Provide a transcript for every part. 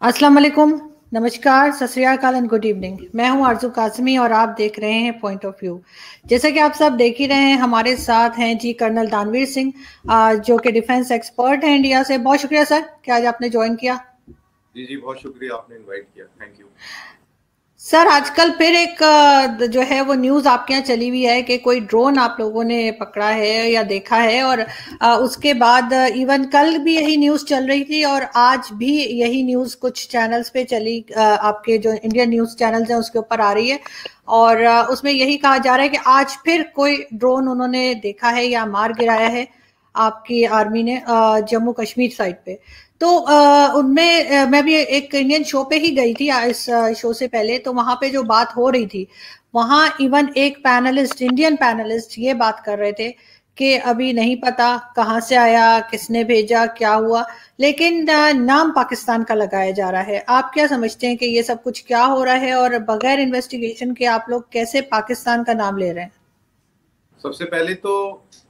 अस्सलाम वालेकुम, नमस्कार, सत श्री अकाल एंड गुड इवनिंग। मैं हूं आरजू कासमी और आप देख रहे हैं पॉइंट ऑफ व्यू। जैसा कि आप सब देख ही रहे हैं, हमारे साथ हैं जी कर्नल दानवीर सिंह, जो कि डिफेंस एक्सपर्ट हैं इंडिया से। बहुत शुक्रिया सर कि आज आपने ज्वाइन किया। जी जी, बहुत शुक्रिया, आपने इनवाइट किया, थैंक यू। सर, आजकल फिर एक जो है वो न्यूज़ आपके यहाँ चली हुई है कि कोई ड्रोन आप लोगों ने पकड़ा है या देखा है, और उसके बाद इवन कल भी यही न्यूज़ चल रही थी और आज भी यही न्यूज़ कुछ चैनल्स पे चली, आपके जो इंडियन न्यूज़ चैनल्स हैं उसके ऊपर आ रही है। और उसमें यही कहा जा रहा है कि आज फिर कोई ड्रोन उन्होंने देखा है या मार गिराया है आपकी आर्मी ने जम्मू कश्मीर साइड पे। तो उनमें मैं भी एक इंडियन शो पे ही गई थी इस शो से पहले, तो वहां पे जो बात हो रही थी, वहां इवन एक पैनलिस्ट, इंडियन पैनलिस्ट, ये बात कर रहे थे कि अभी नहीं पता कहाँ से आया, किसने भेजा, क्या हुआ, लेकिन नाम पाकिस्तान का लगाया जा रहा है। आप क्या समझते हैं कि ये सब कुछ क्या हो रहा है, और बगैर इन्वेस्टिगेशन के आप लोग कैसे पाकिस्तान का नाम ले रहे हैं? सबसे पहले तो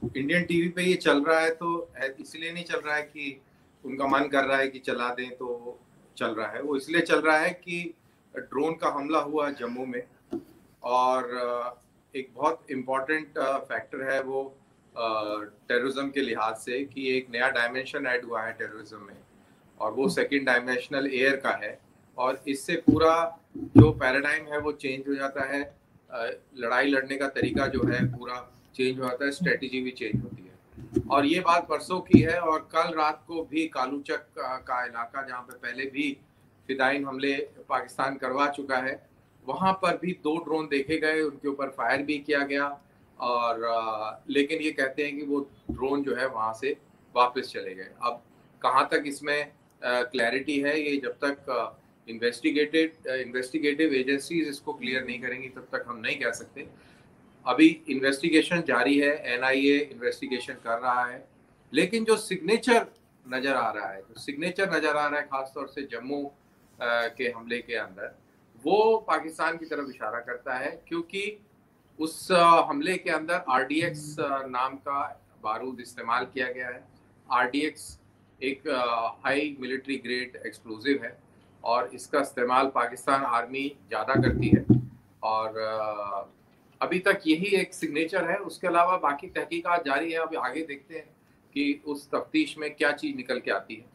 इंडियन टीवी पे ये चल रहा है तो इसलिए नहीं चल रहा है कि उनका मन कर रहा है कि चला दें तो चल रहा है। वो इसलिए चल रहा है कि ड्रोन का हमला हुआ जम्मू में, और एक बहुत इम्पोर्टेंट फैक्टर है वो टेररिज्म के लिहाज से कि एक नया डायमेंशन ऐड हुआ है टेररिज्म में, और वो सेकंड डायमेंशनल एयर का है। और इससे पूरा जो पैराडाइम है वो चेंज हो जाता है, लड़ाई लड़ने का तरीका जो है पूरा चेंज हो जाता है, स्ट्रेटजी भी चेंज होती है। और ये बात परसों की है, और कल रात को भी कालूचक का इलाका जहाँ पे पहले भी फिदाइन हमले पाकिस्तान करवा चुका है, वहाँ पर भी 2 ड्रोन देखे गए, उनके ऊपर फायर भी किया गया। और लेकिन ये कहते हैं कि वो ड्रोन जो है वहाँ से वापस चले गए। अब कहाँ तक इसमें क्लैरिटी है, ये जब तक इन्वेस्टिगेटिव एजेंसीज इसको क्लियर नहीं करेंगी तब तक हम नहीं कह सकते। अभी इन्वेस्टिगेशन जारी है, एनआईए इन्वेस्टिगेशन कर रहा है, लेकिन जो सिग्नेचर नजर आ रहा है, खासतौर से जम्मू के हमले के अंदर, वो पाकिस्तान की तरफ इशारा करता है, क्योंकि उस हमले के अंदर आरडीएक्स नाम का बारूद इस्तेमाल किया गया है। आरडीएक्स एक हाई मिलिट्री ग्रेड एक्सप्लोजिव है, और इसका इस्तेमाल पाकिस्तान आर्मी ज़्यादा करती है। और अभी तक यही एक सिग्नेचर है, उसके अलावा बाकी तहकीकात जारी है। अभी आगे देखते हैं कि उस तफ्तीश में क्या चीज़ निकल के आती है।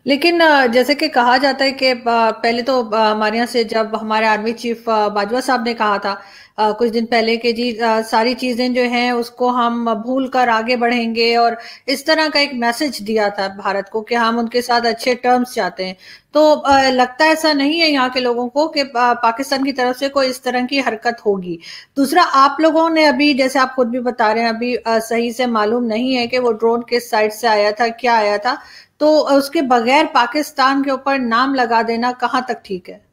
लेकिन जैसे कि कहा जाता है कि पहले तो हमारे यहाँ से जब हमारे आर्मी चीफ बाजवा साहब ने कहा था कुछ दिन पहले कि जी सारी चीजें जो हैं उसको हम भूल कर आगे बढ़ेंगे, और इस तरह का एक मैसेज दिया था भारत को कि हम उनके साथ अच्छे टर्म्स चाहते हैं। तो लगता ऐसा नहीं है यहाँ के लोगों को कि पाकिस्तान की तरफ से कोई इस तरह की हरकत होगी। दूसरा, आप लोगों ने अभी, जैसे आप खुद भी बता रहे हैं, अभी सही से मालूम नहीं है कि वो ड्रोन किस साइड से आया था, क्या आया था, तो उसके बगैर पाकिस्तान के ऊपर नाम लगा देना कहां तक ठीक है?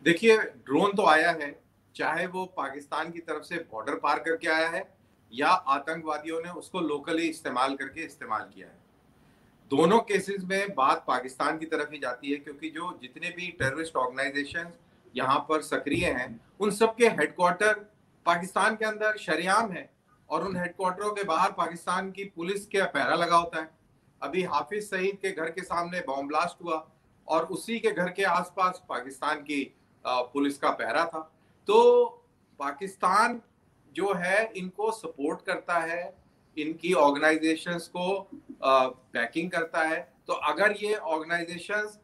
देखिए, ड्रोन तो आया है, चाहे वो पाकिस्तान की तरफ से बॉर्डर पार करके आया है या आतंकवादियों ने उसको लोकली इस्तेमाल किया है। दोनों केसेस में बात पाकिस्तान की तरफ ही जाती है, क्योंकि जो जितने भी टेररिस्ट ऑर्गेनाइजेशन यहाँ पर सक्रिय हैं, उन सब के हेडक्वार्टर पाकिस्तान के अंदर शरेआम है, और उन हेडक्वार्टरों के बाहर पाकिस्तान की पुलिस के पहरा लगा होता है। अभी हाफिज सईद के घर के सामने बॉम्ब ब्लास्ट हुआ, और उसी के घर के आसपास पाकिस्तान की पुलिस का पहरा था। तो पाकिस्तान जो है इनको सपोर्ट करता है, इनकी ऑर्गेनाइजेशंस को बैकिंग करता है। तो अगर ये ऑर्गेनाइजेशंस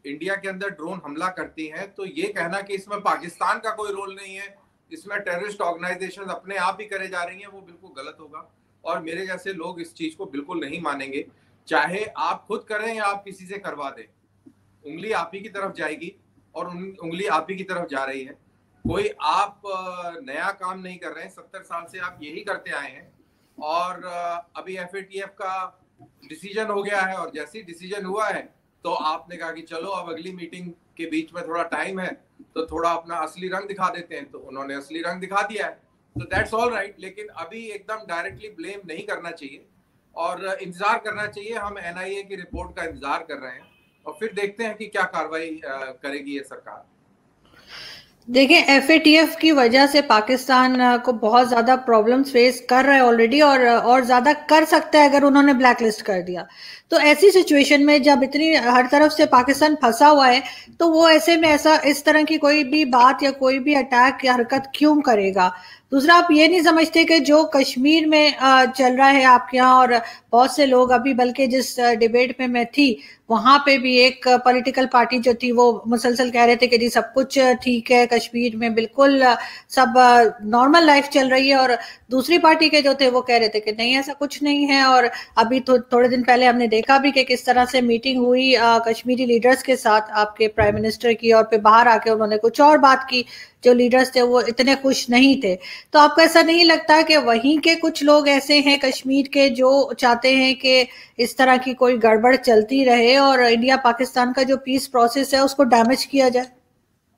इंडिया के अंदर ड्रोन हमला करती हैं, तो ये कहना कि इसमें पाकिस्तान का कोई रोल नहीं है, इसमें टेररिस्ट ऑर्गेनाइजेशंस अपने आप ही करे जा रही हैं, वो बिल्कुल गलत होगा। और मेरे जैसे लोग इस चीज को बिल्कुल नहीं मानेंगे, चाहे आप खुद करें या आप किसी से करवा दें, उंगली आप ही की तरफ जाएगी, और उंगली आप ही की तरफ जा रही है। कोई आप नया काम नहीं कर रहे हैं, 70 साल से आप यही करते आए हैं। और अभी एफएटीएफ का डिसीजन हो गया है, और जैसे ही डिसीजन हुआ है तो आपने कहा कि चलो अब अगली मीटिंग के बीच में थोड़ा टाइम है तो थोड़ा अपना असली रंग दिखा देते हैं, तो उन्होंने असली रंग दिखा दिया है, तो दैट्स ऑल राइट। लेकिन अभी एकदम डायरेक्टली ब्लेम नहीं करना चाहिए, और इंतजार करना चाहिए। हम एनआईए की रिपोर्ट का इंतजार कर रहे हैं, और फिर देखते हैं कि क्या कार्रवाई करेगी ये सरकार। देखिए, एफएटीएफ की वजह से पाकिस्तान को बहुत ज्यादा प्रॉब्लम्स फेस कर रहा है ऑलरेडी, और ज्यादा कर सकता है अगर उन्होंने ब्लैक लिस्ट कर दिया। तो ऐसी सिचुएशन में जब इतनी हर तरफ से पाकिस्तान फंसा हुआ है, तो वो ऐसे में ऐसा इस तरह की कोई भी बात या कोई भी अटैक या हरकत क्यों करेगा? दूसरा, आप ये नहीं समझते कि जो कश्मीर में चल रहा है आपके यहाँ, और बहुत से लोग अभी, बल्कि जिस डिबेट में मैं थी वहां पे भी एक पॉलिटिकल पार्टी जो थी वो मुसलसल कह रहे थे कि जी सब कुछ ठीक है कश्मीर में, बिल्कुल सब नॉर्मल लाइफ चल रही है, और दूसरी पार्टी के जो थे वो कह रहे थे कि नहीं ऐसा कुछ नहीं है। और अभी तो थोड़े दिन पहले हमने देखा भी कि किस तरह से मीटिंग हुई कश्मीरी लीडर्स के साथ आपके प्राइम मिनिस्टर की, और फिर बाहर आके उन्होंने कुछ और बात की। जो लीडर्स थे वो इतने खुश नहीं थे। तो आपको ऐसा नहीं लगता कि वहीं के कुछ लोग ऐसे हैं कश्मीर के जो चाहते हैं कि इस तरह की कोई गड़बड़ चलती रहे और इंडिया पाकिस्तान का जो पीस प्रोसेस है उसको डैमेज किया जाए?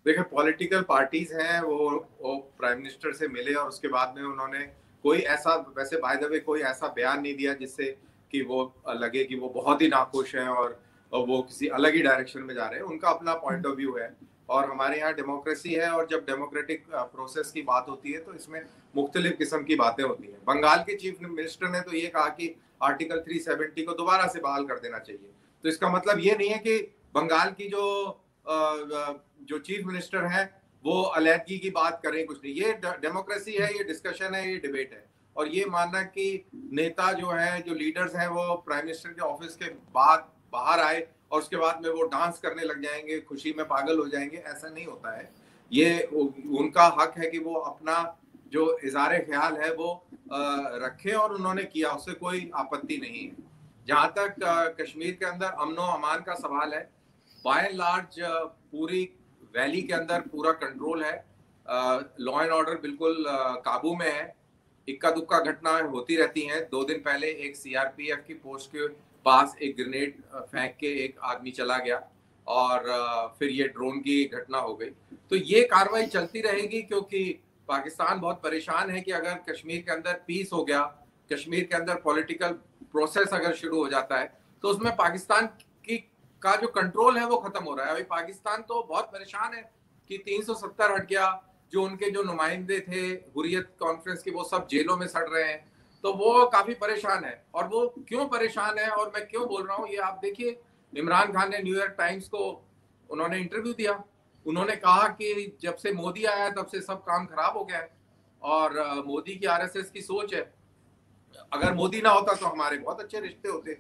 देखिए, पॉलिटिकल पार्टीज हैं, वो प्राइम मिनिस्टर से मिले और उसके बाद में उन्होंने कोई ऐसा, वैसे बाय द वे, कोई ऐसा बयान नहीं दिया जिससे कि वो लगे कि वो बहुत ही नाखुश हैं और वो किसी अलग ही डायरेक्शन में जा रहे हैं। उनका अपना पॉइंट ऑफ व्यू है और हमारे यहाँ डेमोक्रेसी है, और जब डेमोक्रेटिक प्रोसेस की बात होती है तो इसमें मुख्तलिफ किस्म की बातें होती हैं। बंगाल के चीफ मिनिस्टर ने तो ये कहा कि आर्टिकल 370 को दोबारा से बहाल कर देना चाहिए। तो इसका मतलब ये नहीं है कि बंगाल की जो चीफ मिनिस्टर है वो अलहदगी की बात करें, कुछ नहीं। ये डेमोक्रेसी है, ये डिस्कशन है, ये डिबेट है। और ये मानना कि नेता जो है, जो लीडर्स हैं, वो प्राइम मिनिस्टर के ऑफिस के बाद बाहर आए और उसके बाद में वो डांस करने लग जाएंगे, खुशी में पागल हो जाएंगे, ऐसा नहीं होता है। ये उनका हक है कि वो अपना जो इज़हार ख्याल है वो रखें, और उन्होंने किया, उससे कोई आपत्ति नहीं है। जहां तक कश्मीर के अंदर अमनो अमान का सवाल है, बाय एंड लार्ज पूरी वैली के अंदर पूरा कंट्रोल है, लॉ एंड ऑर्डर बिल्कुल काबू में है। इक्का दुक्का घटना होती रहती हैं। 2 दिन पहले एक सीआरपीएफ की पोस्ट के पास एक ग्रेनेड फेंक के एक आदमी चला गया, और फिर ये ड्रोन की घटना हो गई। तो ये कार्रवाई चलती रहेगी, क्योंकि पाकिस्तान बहुत परेशान है कि अगर कश्मीर के अंदर पीस हो गया, कश्मीर के अंदर पॉलिटिकल प्रोसेस अगर शुरू हो जाता है, तो उसमें पाकिस्तान की का जो कंट्रोल है वो खत्म हो रहा है। अभी पाकिस्तान तो बहुत परेशान है कि 370 हट गया, जो उनके जो नुमाइंदे थे हुर्रियत कॉन्फ्रेंस के, वो सब जेलों में सड़ रहे हैं। तो वो काफी परेशान है। और वो क्यों परेशान है और मैं क्यों बोल रहा हूँ, ये आप देखिए, इमरान खान ने न्यूयॉर्क टाइम्स को उन्होंने इंटरव्यू दिया। उन्होंने कहा कि जब से मोदी आया तब से सब काम खराब हो गया है, और मोदी की आरएसएस की सोच है, अगर मोदी ना होता तो हमारे बहुत अच्छे रिश्ते होते।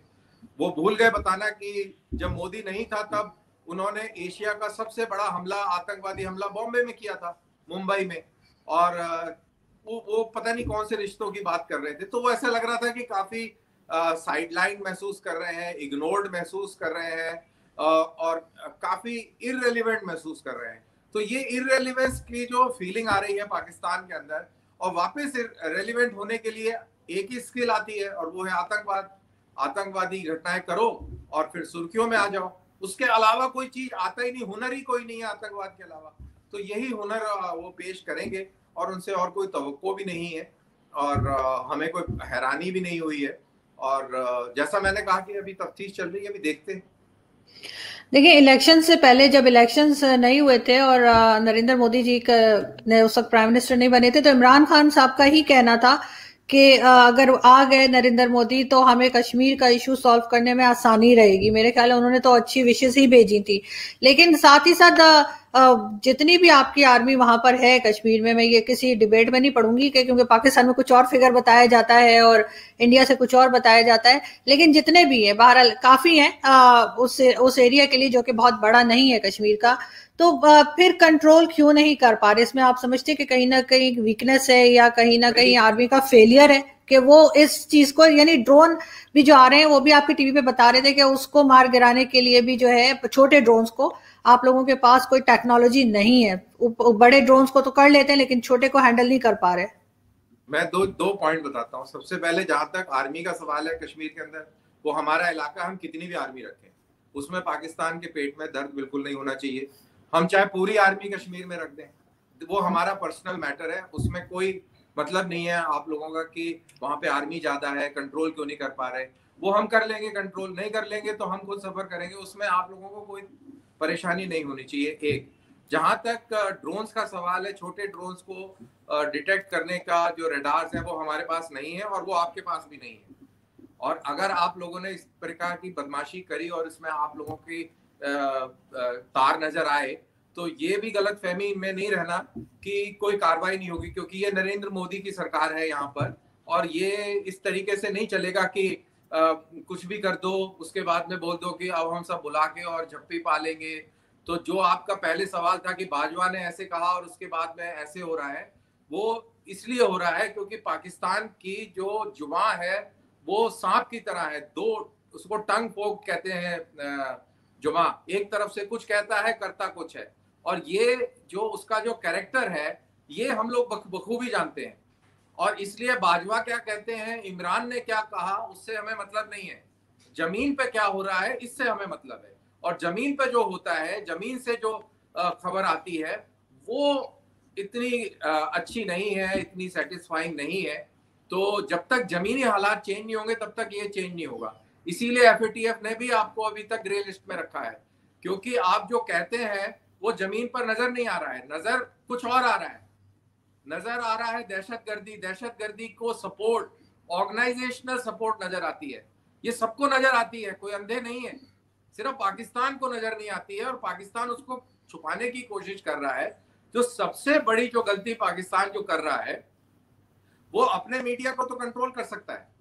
वो भूल गए बताना कि जब मोदी नहीं था तब उन्होंने एशिया का सबसे बड़ा हमला, आतंकवादी हमला बॉम्बे में किया था, मुंबई में। और वो पता नहीं कौन से रिश्तों की बात कर रहे थे। तो वो ऐसा लग रहा था कि काफी साइडलाइन महसूस कर रहे हैं, इग्नोर्ड महसूस कर रहे हैं, और काफी इररिलेवेंट महसूस कर रहे हैं। तो ये इररिलेवेंस की जो फीलिंग आ रही है पाकिस्तान के अंदर, और वापस रेलिवेंट होने के लिए एक ही स्किल आती है, और वो है आतंकवाद। आतंकवादी घटनाएं करो और फिर सुर्खियों में आ जाओ। उसके अलावा कोई चीज आता ही नहीं, हुनर ही कोई नहीं है आतंकवाद के अलावा। तो यही हुनर वो पेश करेंगे, और उनसे और कोई तवक्को भी नहीं है, और हमें कोई हैरानी भी नहीं हुई है। और जैसा मैंने कहा कि अभी तफ्तीश चल रही है, अभी देखते हैं। देखिए, इलेक्शन से पहले जब इलेक्शंस नहीं हुए थे और नरेंद्र मोदी जी का ने उस वक्त प्राइम मिनिस्टर नहीं बने थे, तो इमरान खान साहब का ही कहना था कि अगर आ गए नरेंद्र मोदी तो हमें कश्मीर का इशू सॉल्व करने में आसानी रहेगी। मेरे ख्याल है उन्होंने तो अच्छी विशेष ही भेजी थी। लेकिन साथ ही साथ जितनी भी आपकी आर्मी वहां पर है कश्मीर में, मैं ये किसी डिबेट में नहीं पढ़ूंगी कि क्योंकि पाकिस्तान में कुछ और फिगर बताया जाता है और इंडिया से कुछ और बताया जाता है, लेकिन जितने भी है बहरहाल काफी है उस एरिया के लिए, जो कि बहुत बड़ा नहीं है कश्मीर का। तो फिर कंट्रोल क्यों नहीं कर पा रहे? इसमें आप समझते कि कहीं ना कहीं वीकनेस है या कहीं ना कहीं आर्मी का फेलियर है कि वो इस चीज को, यानी ड्रोन भी जो आ रहे हैं वो भी आपके टीवी पे बता रहे थे कि उसको मार गिराने के लिए भी जो है छोटे ड्रोन्स को, आप लोगों के पास कोई टेक्नोलॉजी नहीं है। बड़े ड्रोन्स को तो कर लेते हैं लेकिन छोटे को हैंडल नहीं कर पा रहे। मैं दो पॉइंट बताता हूँ। सबसे पहले, जहां तक आर्मी का सवाल है कश्मीर के अंदर, वो हमारा इलाका, हम कितनी भी आर्मी रखें उसमें पाकिस्तान के पेट में दर्द बिल्कुल नहीं होना चाहिए। हम चाहे पूरी आर्मी कश्मीर में रख दें, वो हमारा पर्सनल मैटर है, उसमें कोई मतलब नहीं है आप लोगों का कि वहां पे आर्मी ज्यादा है, कंट्रोल क्यों नहीं कर पा रहे। वो हम कर लेंगे, कंट्रोल नहीं कर लेंगे तो हम खुद सफर करेंगे, उसमें आप लोगों को कोई परेशानी नहीं होनी चाहिए। एक जहां तक ड्रोन्स का सवाल है, छोटे ड्रोन्स को डिटेक्ट करने का जो रडार्स है वो हमारे पास नहीं है और वो आपके पास भी नहीं है। और अगर आप लोगों ने इस प्रकार की बदमाशी करी और इसमें आप लोगों की तार नजर आए, तो ये भी गलत फहमी में नहीं रहना कि कोई कार्रवाई नहीं होगी, क्योंकि ये नरेंद्र मोदी की सरकार है यहाँ पर, और ये इस तरीके से नहीं चलेगा कि कुछ भी कर दो उसके बाद में बोल दो कि अब हम सब बुला के और झप्पी पालेंगे। तो जो आपका पहले सवाल था कि बाजवा ने ऐसे कहा और उसके बाद में ऐसे हो रहा है, वो इसलिए हो रहा है क्योंकि पाकिस्तान की जो जुबान है वो सांप की तरह है, दो, उसको टंग पोक कहते हैं। जुमा एक तरफ से कुछ कहता है, करता कुछ है। और ये जो उसका जो कैरेक्टर है ये हम लोग बखूबी जानते हैं। और इसलिए बाजवा क्या कहते हैं, इमरान ने क्या कहा, उससे हमें मतलब नहीं है। जमीन पे क्या हो रहा है इससे हमें मतलब है। और जमीन पे जो होता है, जमीन से जो खबर आती है वो इतनी अच्छी नहीं है, इतनी सेटिस्फाइंग नहीं है। तो जब तक जमीनी हालात चेंज नहीं होंगे तब तक ये चेंज नहीं होगा। इसीलिए एफएटीएफ ने भी आपको अभी तक ग्रे लिस्ट में रखा है, क्योंकि आप जो कहते हैं वो जमीन पर नजर नहीं आ रहा है, नजर कुछ और आ रहा है। नजर आ रहा है दहशतगर्दी, दहशतगर्दी को सपोर्ट, ऑर्गेनाइजेशनल सपोर्ट नजर आती है। ये सबको नजर आती है, कोई अंधे नहीं है। सिर्फ पाकिस्तान को नजर नहीं आती है और पाकिस्तान उसको छुपाने की कोशिश कर रहा है। जो सबसे बड़ी जो गलती पाकिस्तान जो कर रहा है, वो अपने मीडिया को तो कंट्रोल कर सकता है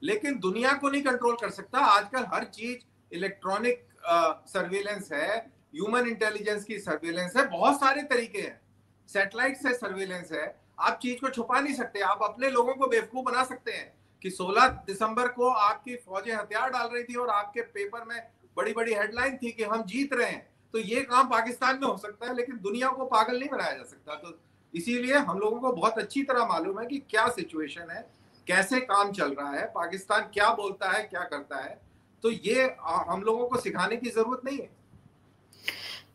लेकिन दुनिया को नहीं कंट्रोल कर सकता। आजकल हर चीज इलेक्ट्रॉनिक सर्वेलेंस है, ह्यूमन इंटेलिजेंस की सर्वेलेंस है, बहुत सारे तरीके हैं, सैटेलाइट से सर्वेलेंस है। आप चीज को छुपा नहीं सकते। आप अपने लोगों को बेवकूफ बना सकते हैं कि 16 दिसंबर को आपकी फौजें हथियार डाल रही थी और आपके पेपर में बड़ी बड़ी हेडलाइन थी कि हम जीत रहे हैं। तो ये काम पाकिस्तान में हो सकता है लेकिन दुनिया को पागल नहीं बनाया जा सकता। तो इसीलिए हम लोगों को बहुत अच्छी तरह मालूम है कि क्या सिचुएशन है, कैसे काम चल रहा है, पाकिस्तान क्या बोलता है, क्या करता है। तो ये हम लोगों को सिखाने की जरूरत नहीं है।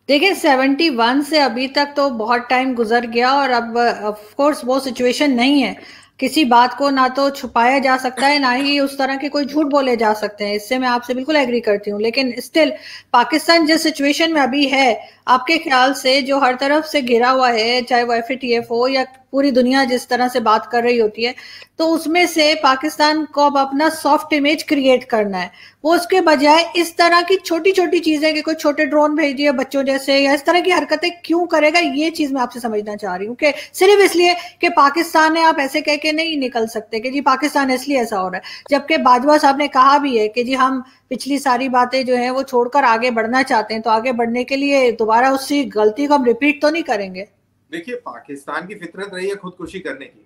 देखिए 71 से अभी तक तो बहुत टाइम गुजर गया और अब ऑफ कोर्स वो सिचुएशन नहीं है। किसी बात को ना तो छुपाया जा सकता है, ना ही उस तरह के कोई झूठ बोले जा सकते हैं। इससे मैं आपसे बिल्कुल एग्री करती हूँ, लेकिन स्टिल पाकिस्तान जिस सिचुएशन में अभी है, आपके ख्याल से जो हर तरफ से घिरा हुआ है, चाहे वो एफएटीएफ हो या पूरी दुनिया जिस तरह से बात कर रही होती है, तो उसमें से पाकिस्तान को अब अपना सॉफ्ट इमेज क्रिएट करना है। वो उसके बजाय इस तरह की छोटी छोटी चीजें कि कोई छोटे ड्रोन भेज दिए बच्चों जैसे, या इस तरह की हरकतें क्यों करेगा, ये चीज मैं आपसे समझना चाह रही हूँ। कि सिर्फ इसलिए कि पाकिस्तान है आप ऐसे कह के नहीं निकल सकते कि जी पाकिस्तान इसलिए ऐसा हो रहा है। जबकि बाजवा साहब ने कहा भी है कि जी हम पिछली सारी बातें जो है वो छोड़कर आगे बढ़ना चाहते हैं, तो आगे बढ़ने के लिए दोबारा उसी गलती को हम रिपीट तो नहीं करेंगे। देखिए, पाकिस्तान की फितरत रही है खुदकुशी करने की।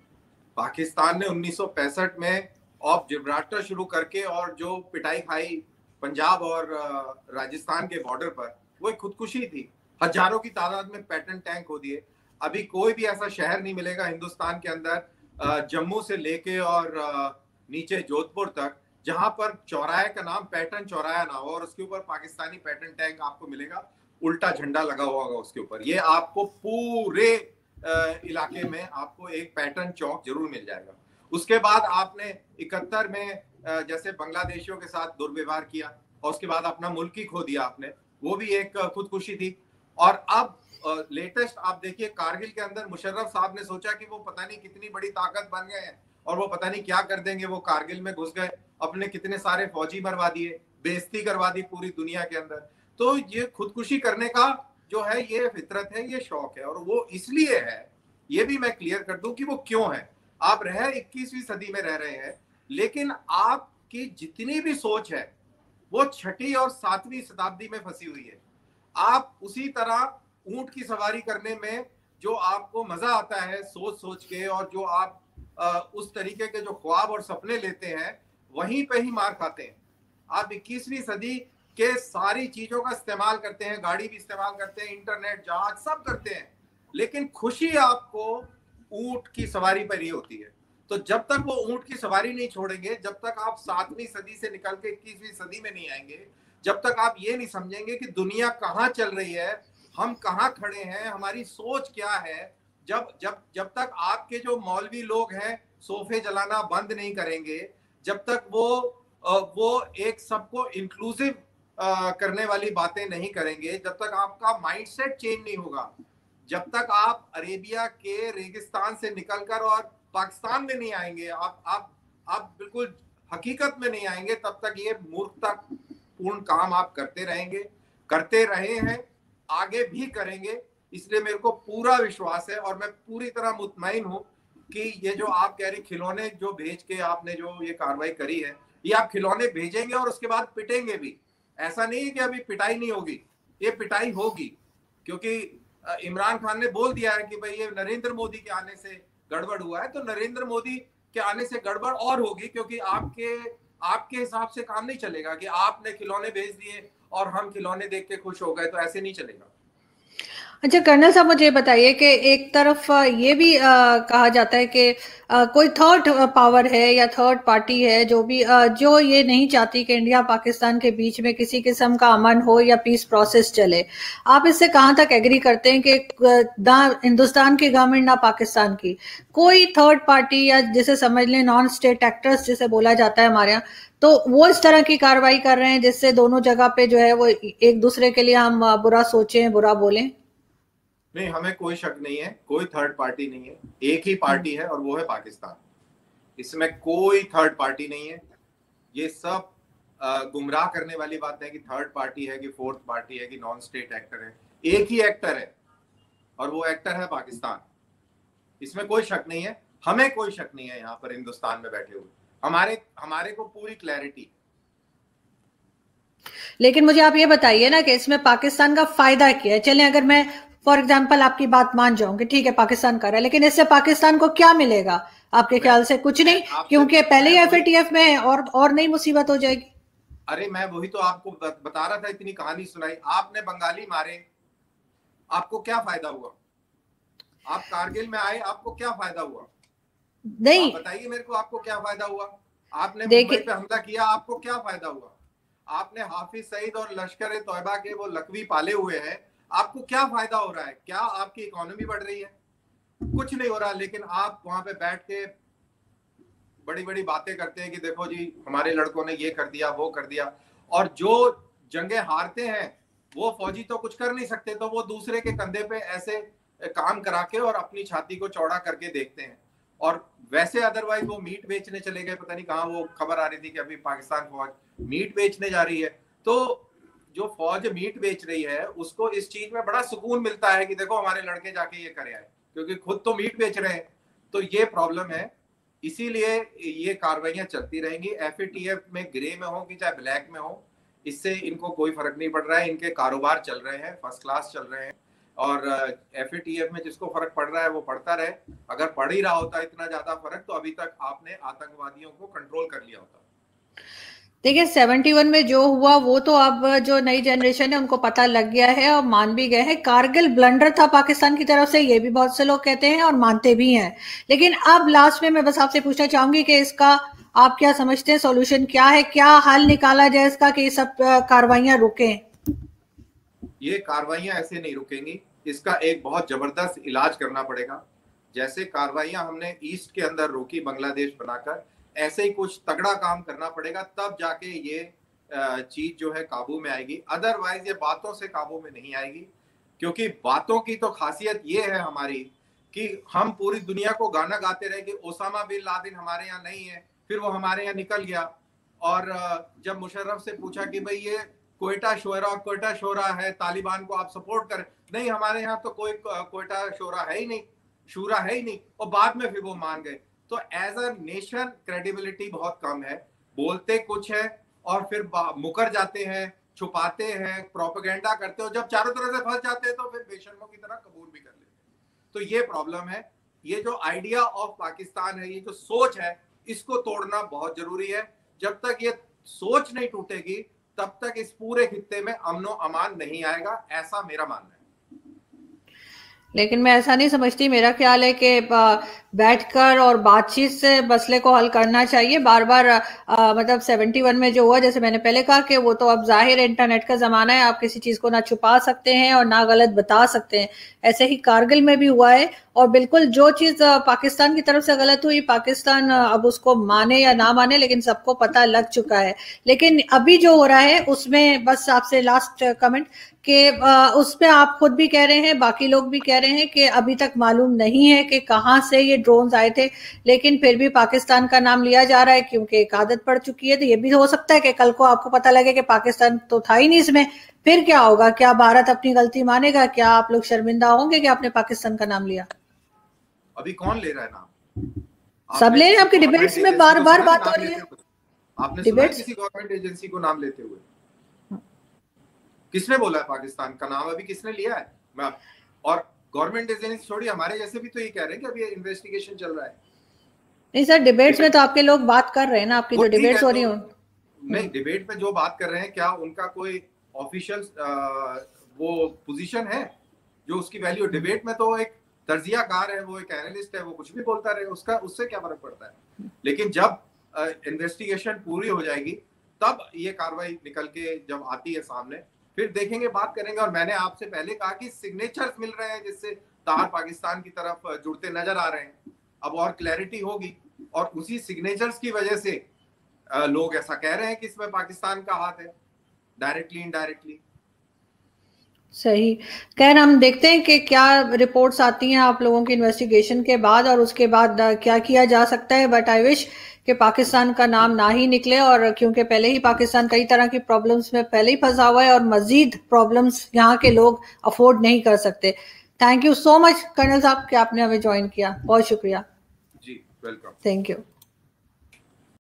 पाकिस्तान ने 1965 में ऑफ जिब्राल्टर शुरू करके और जो पिटाई खाई पंजाब और राजस्थान के बॉर्डर पर, वो एक खुदकुशी थी। हजारों की तादाद में पैटर्न टैंक हो दिए। अभी कोई भी ऐसा शहर नहीं मिलेगा हिंदुस्तान के अंदर, जम्मू से लेके और नीचे जोधपुर तक, जहां पर चौराहे का नाम पैटर्न चौराहा ना हो और उसके ऊपर पाकिस्तानी पैटर्न टैंक आपको मिलेगा, उल्टा झंडा लगा हुआ होगा उसके ऊपर। ये आपको पूरे इलाके में आपको एक पैटर्न चौक जरूर मिल जाएगा। उसके बाद आपने 71 में जैसे बांग्लादेशियों के साथ दुर्व्यवहार किया और उसके बाद अपना मुल्क ही खो दिया आपने, वो भी एक खुदकुशी थी। और अब लेटेस्ट आप देखिए, कारगिल के अंदर मुशर्रफ साहब ने सोचा कि वो पता नहीं कितनी बड़ी ताकत बन गए हैं और वो पता नहीं क्या कर देंगे। वो कारगिल में घुस गए, अपने कितने सारे फौजी मरवा दिए, बेइज्जती करवा दी पूरी दुनिया के अंदर। तो ये खुदकुशी करने का जो है ये फितरत है, ये शौक है। और वो इसलिए है, ये भी मैं क्लियर कर दूं कि वो क्यों है। आप 21वीं सदी में रह रहे हैं, लेकिन आपकी जितनी भी सोच है वो 6वीं और 7वीं शताब्दी में फंसी हुई है। आप उसी तरह ऊंट की सवारी करने में जो आपको मजा आता है सोच सोच के, और जो आप उस तरीके के जो ख्वाब और सपने लेते हैं, वहीं पे ही मार खाते हैं। आप 21वीं सदी के सारी चीजों का इस्तेमाल करते हैं, गाड़ी भी इस्तेमाल करते हैं, इंटरनेट, जहाज सब करते हैं, लेकिन खुशी आपको ऊंट की सवारी पर ही होती है। तो जब तक वो ऊंट की सवारी नहीं छोड़ेंगे, जब तक आप 7वीं सदी से निकल के 21वीं सदी में नहीं आएंगे, जब तक आप ये नहीं समझेंगे कि दुनिया कहाँ चल रही है, हम कहाँ खड़े हैं, हमारी सोच क्या है, जब तक आपके जो मौलवी लोग हैं सोफे जलाना बंद नहीं करेंगे, जब तक वो एक सबको इंक्लूसिव करने वाली बातें नहीं करेंगे, जब तक आपका माइंडसेट चेंज नहीं होगा, जब तक आप अरेबिया के रेगिस्तान से निकलकर और पाकिस्तान में नहीं आएंगे, आप बिल्कुल हकीकत में नहीं आएंगे, तब तक ये मूर्खता पूर्ण काम आप करते रहेंगे, करते रहे हैं, आगे भी करेंगे। इसलिए मेरे को पूरा विश्वास है और मैं पूरी तरह मुतमईन हूं कि ये जो आप कह रहे खिलौने जो भेज के आपने जो ये कार्रवाई करी है, ये आप खिलौने भेजेंगे और उसके बाद पिटेंगे भी। ऐसा नहीं है कि अभी पिटाई नहीं होगी, ये पिटाई होगी, क्योंकि इमरान खान ने बोल दिया है कि भाई ये नरेंद्र मोदी के आने से गड़बड़ हुआ है, तो नरेंद्र मोदी के आने से गड़बड़ और होगी, क्योंकि आपके हिसाब से काम नहीं चलेगा कि आपने खिलौने भेज दिए और हम खिलौने देख के खुश हो गए, तो ऐसे नहीं चलेगा। अच्छा कर्नल साहब, मुझे बताइए कि एक तरफ ये भी कहा जाता है कि कोई थर्ड पावर है या थर्ड पार्टी है जो भी जो ये नहीं चाहती कि इंडिया पाकिस्तान के बीच में किसी किस्म का अमन हो या पीस प्रोसेस चले। आप इससे कहाँ तक एग्री करते हैं कि ना हिंदुस्तान की गवर्नमेंट ना पाकिस्तान की, कोई थर्ड पार्टी या जिसे समझ लें नॉन स्टेट एक्टर्स जिसे बोला जाता है हमारे यहाँ, तो वो इस तरह की कार्रवाई कर रहे हैं जिससे दोनों जगह पे जो है वो एक दूसरे के लिए हम बुरा सोचें, बुरा बोलें? नहीं, हमें कोई शक नहीं है, कोई थर्ड पार्टी नहीं है, एक ही पार्टी है और वो है पाकिस्तान। इसमें कोई थर्ड पार्टी नहीं है। ये सब गुमराह करने वाली बात है कि थर्ड पार्टी है कि फोर्थ पार्टी है कि नॉन स्टेट एक्टर है। एक ही एक्टर है और वो एक्टर है पाकिस्तान। इसमें कोई शक नहीं है, हमें कोई शक नहीं है। यहाँ पर हिंदुस्तान में बैठे हुए हमारे को पूरी क्लैरिटी। लेकिन मुझे आप ये बताइए ना कि इसमें पाकिस्तान का फायदा क्या है? चलें अगर मैं फॉर एग्जांपल आपकी बात मान जाऊंगी, ठीक है पाकिस्तान कर रहा है, लेकिन इससे पाकिस्तान को क्या मिलेगा आपके ख्याल से? कुछ नहीं, क्योंकि पहले ही एफएटीएफ में है और नई मुसीबत हो जाएगी। अरे मैं वही तो आपको बता रहा था, इतनी कहानी सुनाई आपने, बंगाली मारे, आपको क्या फायदा हुआ? आप कारगिल में आए, आपको क्या फायदा हुआ? नहीं बताइए मेरे को, आपको क्या फायदा हुआ? आपने मुंबई पे हमला किया, आपको क्या फायदा हुआ? आपने हाफिज सईद और लश्कर ए तौयबा के वो लकवी पाले हुए हैं, आपको क्या फायदा हो रहा है? क्या आपकी इकोनॉमी बढ़ रही है? कुछ नहीं हो रहा। लेकिन आप वहां पे बैठ के बड़ी बड़ी बातें करते हैं कि देखो जी हमारे लड़कों ने ये कर दिया, वो कर दिया, और जो जंगे हारते हैं वो फौजी तो कुछ कर नहीं सकते, तो वो दूसरे के कंधे पे ऐसे काम करा के और अपनी छाती को चौड़ा करके देखते हैं। और वैसे अदरवाइज वो मीट बेचने चले गए, पता नहीं कहाँ, वो खबर आ रही थी कि अभी पाकिस्तान फौज मीट बेचने जा रही है। तो जो फौज मीट बेच रही है उसको इस चीज में बड़ा सुकून मिलता है कि देखो हमारे लड़के जाके ये करे आए, क्योंकि खुद तो मीट बेच रहे हैं। तो ये प्रॉब्लम है, इसीलिए ये कार्रवाइयां चलती रहेंगी। एफएटीएफ में ग्रे में हो कि चाहे ब्लैक में हो, इससे इनको कोई फर्क नहीं पड़ रहा है। इनके कारोबार चल रहे हैं, फर्स्ट क्लास चल रहे हैं, और एफएटीएफ में जिसको फर्क पड़ रहा है वो पड़ता रहे। अगर पड़ ही रहा होता इतना ज्यादा फर्क, तो अभी तक आपने आतंकवादियों को कंट्रोल कर लिया होता। देखिए 71 में जो हुआ वो तो अब जो नई जनरेशन है उनको पता लग गया है और मान भी गए हैं। कारगिल ब्लंडर था पाकिस्तान की तरफ से, ये भी बहुत से लोग कहते हैं और मानते भी हैं। लेकिन अब लास्ट में मैं बस आपसे पूछना चाहूंगी कि इसका आप क्या समझते हैं, सॉल्यूशन क्या है, क्या हल निकाला जाए इसका कि ये सब कार्रवाइयां रुकें? ये कार्रवाइयां ऐसे नहीं रुकेंगी, इसका एक बहुत जबरदस्त इलाज करना पड़ेगा। जैसे कार्रवाइयां हमने ईस्ट के अंदर रोकी बांग्लादेश बनाकर, ऐसे ही कुछ तगड़ा काम करना पड़ेगा, तब जाके ये चीज जो है काबू में आएगी। अदरवाइज ये बातों से काबू में नहीं आएगी, क्योंकि बातों की तो खासियत ये है हमारी कि हम पूरी दुनिया को गाना गाते रहे कि ओसामा बिन लादेन हमारे यहाँ नहीं है, फिर वो हमारे यहाँ निकल गया। और जब मुशर्रफ से पूछा कि भाई ये कोयटा शोरा है, तालिबान को आप सपोर्ट करें, नहीं हमारे यहाँ तो कोई कोयटा शोरा है ही नहीं, शूरा है ही नहीं, और बाद में फिर वो मान गए। तो एज अ नेशन क्रेडिबिलिटी बहुत कम है, बोलते कुछ है और फिर मुकर जाते हैं, छुपाते हैं, प्रोपेगेंडा करते हो, जब चारों तरफ से फंस जाते हैं तो फिर बेशर्मों की तरह कबूल भी कर लेते हैं। तो ये प्रॉब्लम है। ये जो आइडिया ऑफ पाकिस्तान है, ये जो सोच है, इसको तोड़ना बहुत जरूरी है। जब तक ये सोच नहीं टूटेगी तब तक इस पूरे खित्ते में अमनो अमान नहीं आएगा, ऐसा मेरा मानना है। लेकिन मैं ऐसा नहीं समझती, मेरा ख्याल है कि बैठकर और बातचीत से मसले को हल करना चाहिए। बार बार मतलब 71 में जो हुआ, जैसे मैंने पहले कहा कि वो तो अब जाहिर है इंटरनेट का जमाना है, आप किसी चीज को ना छुपा सकते हैं और ना गलत बता सकते हैं। ऐसे ही कारगिल में भी हुआ है, और बिल्कुल जो चीज पाकिस्तान की तरफ से गलत हुई, पाकिस्तान अब उसको माने या ना माने, लेकिन सबको पता लग चुका है। लेकिन अभी जो हो रहा है उसमें बस आपसे लास्ट कमेंट कि उस पे आप खुद भी कह रहे हैं, बाकी लोग भी कह रहे हैं कि अभी तक मालूम नहीं है कि कहाँ से ये ड्रोन्स आए थे, लेकिन फिर भी पाकिस्तान का नाम लिया जा रहा है क्योंकि एक आदत पड़ चुकी है। तो ये भी हो सकता है कि कल को आपको पता लगे कि पाकिस्तान तो था ही नहीं इसमें, फिर क्या होगा? क्या भारत अपनी गलती मानेगा? क्या आप लोग शर्मिंदा होंगे कि आपने पाकिस्तान का नाम लिया? अभी कौन ले रहा है नाम? सब ले रहे हैं, आपकी डिबेट्स में बार बार बात हो रही है। आपने सुना है किसी गवर्नमेंट एजेंसी को नाम लेते हुए? किसने बोला है पाकिस्तान का नाम? अभी किसने लिया है? और गवर्नमेंट एजेंसी छोड़िए, हमारे जैसे भी तो ये कह रहे हैं कि अभी इन्वेस्टिगेशन चल रहा है। नहीं सर, डिबेट्स में तो आपके लोग बात कर रहे हैं ना, आपकी जो डिबेट्स हो रही हो। नहीं, डिबेट में जो बात कर रहे हैं, क्या उनका कोई ऑफिशियल वो पोजीशन है जो उसकी वैल्यू? डिबेट में तो एक तर्जियाकार है, वो एक एनालिस्ट है, वो कुछ भी बोलता रहे, उसका उससे क्या फर्क पड़ता है? लेकिन जब इन्वेस्टिगेशन पूरी हो जाएगी तब ये कार्रवाई निकल के जब आती है सामने, फिर देखेंगे, बात करेंगे। और मैंने आपसे पहले कहा कि सिग्नेचर्स मिल रहे हैं जिससे तार पाकिस्तान की तरफ जुड़ते नजर आ रहे हैं। अब और क्लैरिटी होगी, और उसी सिग्नेचर्स की वजह से लोग ऐसा कह रहे हैं कि इसमें पाकिस्तान का हाथ है, डायरेक्टली इनडायरेक्टली। सही। खैर, हम देखते हैं कि क्या रिपोर्ट्स आती हैं आप लोगों की इन्वेस्टिगेशन के बाद, और उसके बाद क्या किया जा सकता है। बट आई विश कि पाकिस्तान का नाम ना ही निकले, और क्योंकि पहले ही पाकिस्तान कई तरह की प्रॉब्लम्स में पहले ही फंसा हुआ है, और मजीद प्रॉब्लम्स यहाँ के लोग अफोर्ड नहीं कर सकते। Thank you so much colonel साहब कि आपने हमें ज्वाइन किया, बहुत शुक्रिया। जी, वेलकम। Thank you.